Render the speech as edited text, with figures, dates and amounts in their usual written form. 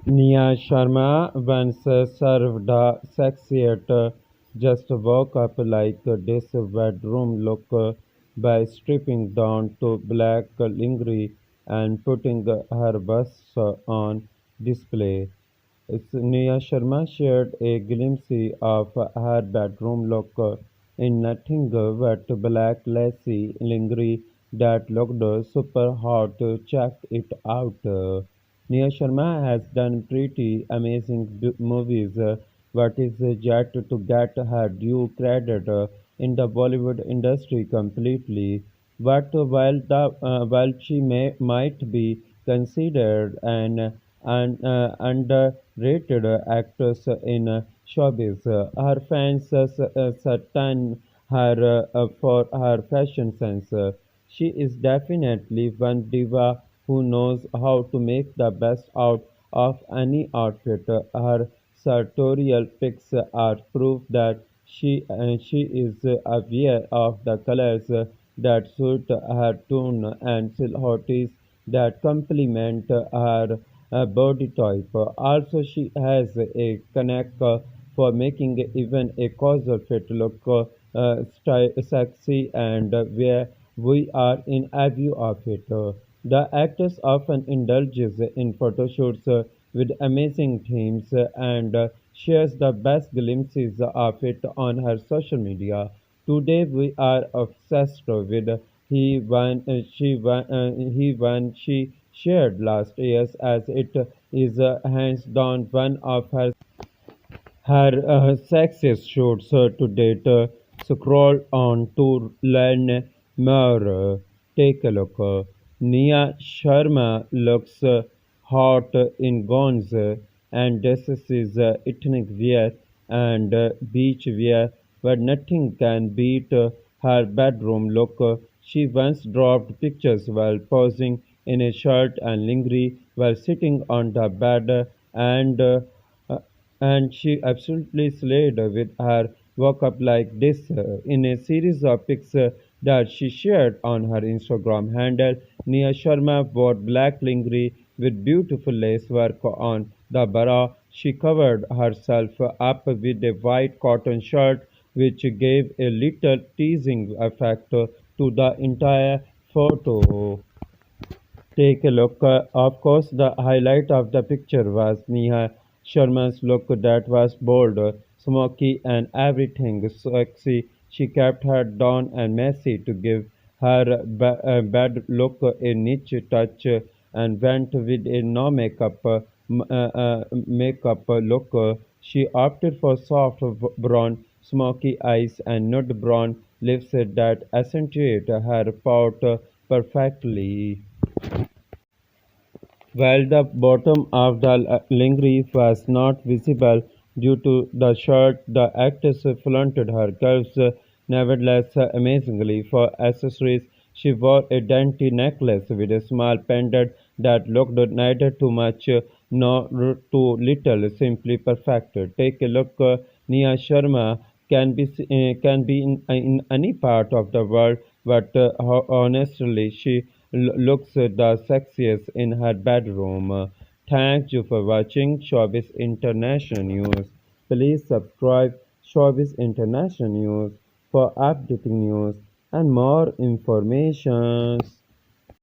Neha Sharma once served a sexiest just woke up like this bedroom look by stripping down to black lingerie and putting her bust on display. Neha Sharma shared a glimpse of her bedroom look in nothing but black lacy lingerie that looked super hot. Check it out. Neha Sharma has done pretty amazing movies, but is yet to get her due credit in the Bollywood industry completely. But while she might be considered an underrated actress in showbiz, her fans certain her for her fashion sense. She is definitely one diva who knows how to make the best out of any outfit. Her sartorial pics are proof that she is aware of the colors that suit her tone and silhouettes that complement her body type. Also, she has a knack for making even a casual fit look sexy, and where we are in a view of it. The actress often indulges in photoshoots with amazing themes and shares the best glimpses of it on her social media. Today we are obsessed with he one she shared last year, as it is hands down one of her sexiest shoots to date. Scroll on to learn more. Take a look. Nia Sharma looks hot in gowns and dresses, ethnic wear and beach wear, but nothing can beat her bedroom look. She once dropped pictures while posing in a shirt and lingerie while sitting on the bed, uh, and she absolutely slayed with her walk up like this in a series of pics that she shared on her Instagram handle. Nia Sharma wore black lingerie with beautiful lace work on the bra. She covered herself up with a white cotton shirt, which gave a little teasing effect to the entire photo. Take a look. Of course, the highlight of the picture was Neha Sharma's look that was bold, smoky, and everything sexy. She kept her down and messy to give her bad look a niche touch and went with a no makeup look. She opted for soft brown, smoky eyes and nude brown lips that accentuate her pout perfectly. While the bottom of the lingerie was not visible due to the shirt, the actress flaunted her curves. Nevertheless, amazingly, for accessories, she wore a dainty necklace with a small pendant that looked neither too much nor too little, simply perfect. Take a look. Nia Sharma can be in any part of the world, but honestly, she looks the sexiest in her bedroom. Thank you for watching Showbiz International News. Please subscribe Showbiz International News for updating news and more information.